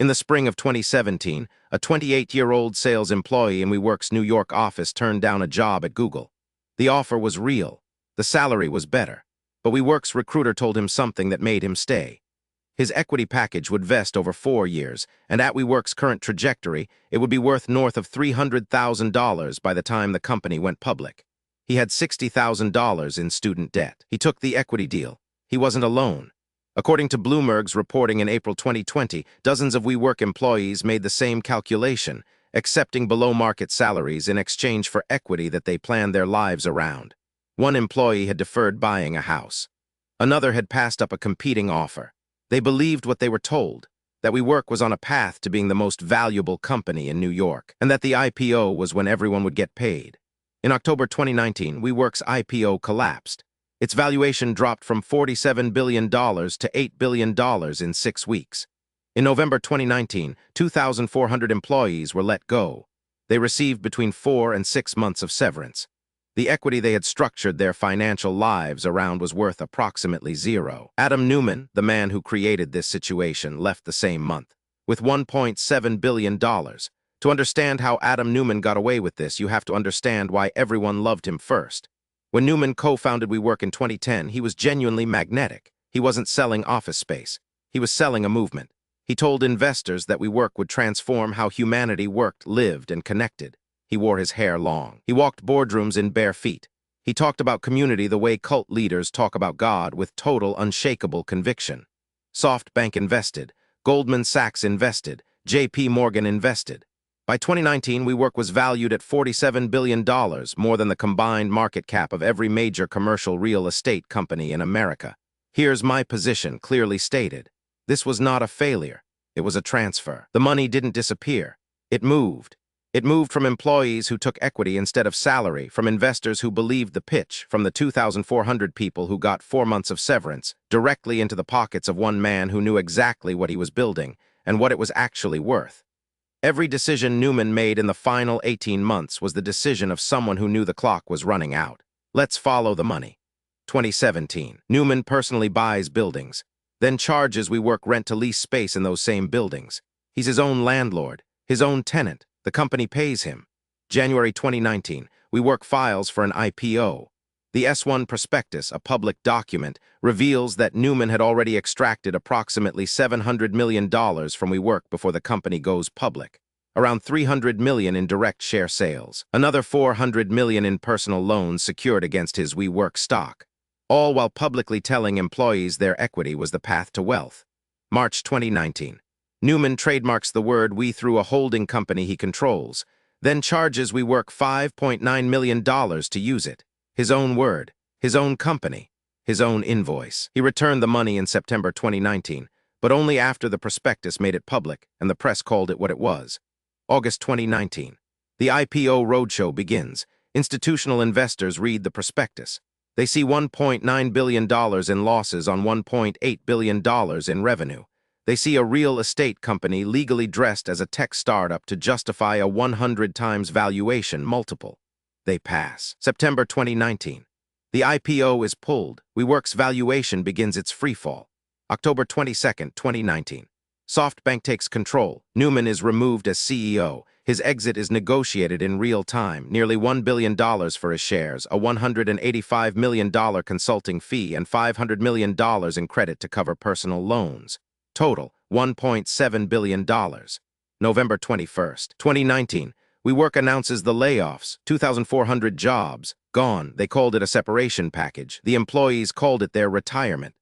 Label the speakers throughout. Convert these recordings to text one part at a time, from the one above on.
Speaker 1: In the spring of 2017, a 28-year-old sales employee in WeWork's New York office turned down a job at Google. The offer was real. The salary was better. But WeWork's recruiter told him something that made him stay. His equity package would vest over 4 years, and at WeWork's current trajectory, it would be worth north of $300,000 by the time the company went public. He had $60,000 in student debt. He took the equity deal. He wasn't alone. According to Bloomberg's reporting in April 2020, dozens of WeWork employees made the same calculation, accepting below-market salaries in exchange for equity that they planned their lives around. One employee had deferred buying a house. Another had passed up a competing offer. They believed what they were told, that WeWork was on a path to being the most valuable company in New York, and that the IPO was when everyone would get paid. In October 2019, WeWork's IPO collapsed. Its valuation dropped from $47 billion to $8 billion in 6 weeks. In November 2019, 2,400 employees were let go. They received between 4 and 6 months of severance. The equity they had structured their financial lives around was worth approximately zero. Adam Neumann, the man who created this situation, left the same month, with $1.7 billion. To understand how Adam Neumann got away with this, you have to understand why everyone loved him first. When Neumann co-founded WeWork in 2010, he was genuinely magnetic. He wasn't selling office space. He was selling a movement. He told investors that WeWork would transform how humanity worked, lived, and connected. He wore his hair long. He walked boardrooms in bare feet. He talked about community the way cult leaders talk about God, with total, unshakable conviction. SoftBank invested. Goldman Sachs invested. JP Morgan invested. By 2019, WeWork was valued at $47 billion, more than the combined market cap of every major commercial real estate company in America. Here's my position, clearly stated. This was not a failure. It was a transfer. The money didn't disappear. It moved. It moved from employees who took equity instead of salary, from investors who believed the pitch, from the 2,400 people who got 4 months of severance, directly into the pockets of one man who knew exactly what he was building and what it was actually worth. Every decision Neumann made in the final 18 months was the decision of someone who knew the clock was running out. Let's follow the money. 2017. Neumann personally buys buildings, then charges WeWork rent to lease space in those same buildings. He's his own landlord, his own tenant. The company pays him. January 2019. WeWork files for an IPO. The S-1 prospectus, a public document, reveals that Neumann had already extracted approximately $700 million from WeWork before the company goes public. Around $300 million in direct share sales. Another $400 million in personal loans secured against his WeWork stock. All while publicly telling employees their equity was the path to wealth. March 2019. Neumann trademarks the word "we" through a holding company he controls, then charges WeWork $5.9 million to use it. His own word, his own company, his own invoice. He returned the money in September 2019, but only after the prospectus made it public and the press called it what it was. August 2019. The IPO roadshow begins. Institutional investors read the prospectus. They see $1.9 billion in losses on $1.8 billion in revenue. They see a real estate company legally dressed as a tech startup to justify a 100 times valuation multiple. They pass. September 2019. The IPO is pulled. WeWork's valuation begins its freefall. October 22, 2019. SoftBank takes control. Neumann is removed as CEO. His exit is negotiated in real time. Nearly $1 billion for his shares, a $185 million consulting fee, and $500 million in credit to cover personal loans. Total, $1.7 billion. November 21, 2019. WeWork announces the layoffs, 2,400 jobs, gone. They called it a separation package. The employees called it their retirement.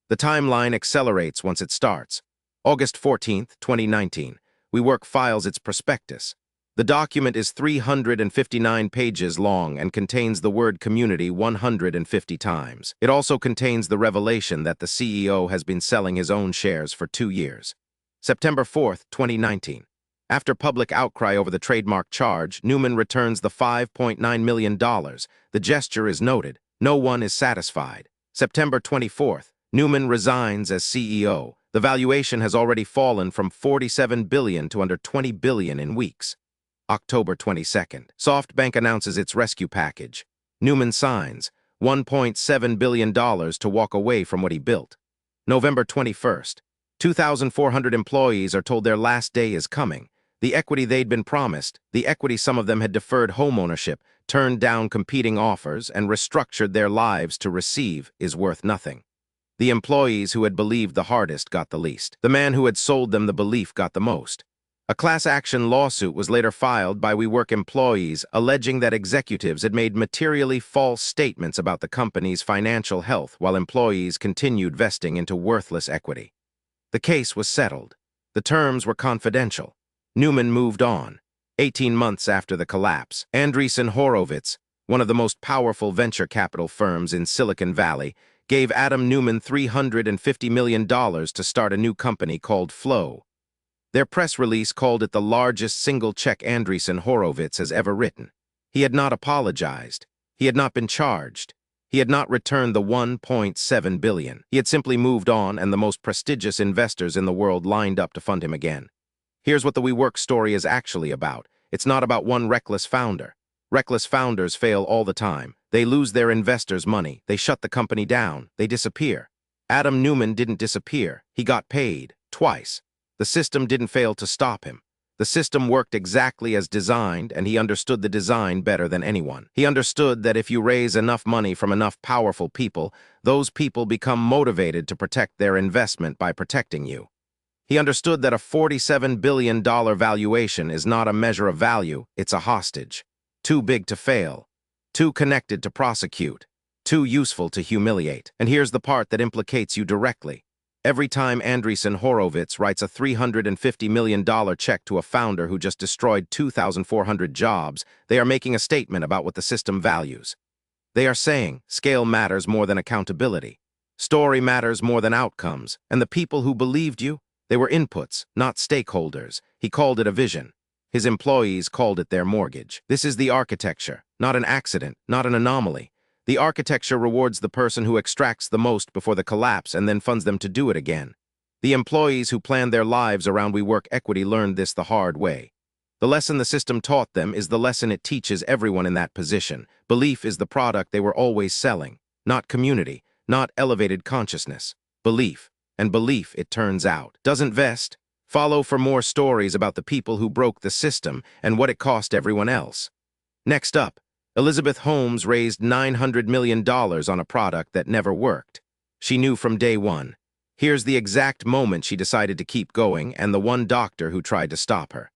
Speaker 1: The timeline accelerates once it starts. August 14, 2019. WeWork files its prospectus. The document is 359 pages long and contains the word community 150 times. It also contains the revelation that the CEO has been selling his own shares for 2 years. September 4, 2019. After public outcry over the trademark charge, Neumann returns the $5.9 million. The gesture is noted. No one is satisfied. September 24th, Neumann resigns as CEO. The valuation has already fallen from $47 billion to under $20 billion in weeks. October 22nd, SoftBank announces its rescue package. Neumann signs $1.7 billion to walk away from what he built. November 21st, 2,400 employees are told their last day is coming. The equity they'd been promised, the equity some of them had deferred homeownership, turned down competing offers, and restructured their lives to receive, is worth nothing. The employees who had believed the hardest got the least. The man who had sold them the belief got the most. A class action lawsuit was later filed by WeWork employees alleging that executives had made materially false statements about the company's financial health while employees continued vesting into worthless equity. The case was settled. The terms were confidential. Neumann moved on. 18 months after the collapse, Andreessen Horowitz, one of the most powerful venture capital firms in Silicon Valley, gave Adam Neumann $350 million to start a new company called Flow. Their press release called it the largest single check Andreessen Horowitz has ever written. He had not apologized. He had not been charged. He had not returned the $1.7 billion. He had simply moved on, and the most prestigious investors in the world lined up to fund him again. Here's what the WeWork story is actually about. It's not about one reckless founder. Reckless founders fail all the time. They lose their investors' money. They shut the company down. They disappear. Adam Neumann didn't disappear. He got paid, twice. The system didn't fail to stop him. The system worked exactly as designed, and he understood the design better than anyone. He understood that if you raise enough money from enough powerful people, those people become motivated to protect their investment by protecting you. He understood that a $47 billion valuation is not a measure of value, it's a hostage. Too big to fail, too connected to prosecute, too useful to humiliate. And here's the part that implicates you directly. Every time Andreessen Horowitz writes a $350 million check to a founder who just destroyed 2,400 jobs, they are making a statement about what the system values. They are saying, scale matters more than accountability. Story matters more than outcomes. And the people who believed you, they were inputs, not stakeholders. He called it a vision. His employees called it their mortgage. This is the architecture, not an accident, not an anomaly. The architecture rewards the person who extracts the most before the collapse and then funds them to do it again. The employees who planned their lives around WeWork equity learned this the hard way. The lesson the system taught them is the lesson it teaches everyone in that position. Belief is the product they were always selling, not community, not elevated consciousness. Belief. And belief, it turns out, doesn't vest. Follow for more stories about the people who broke the system and what it cost everyone else. Next up, Elizabeth Holmes raised $900 million on a product that never worked. She knew from day one. Here's the exact moment she decided to keep going and the one doctor who tried to stop her.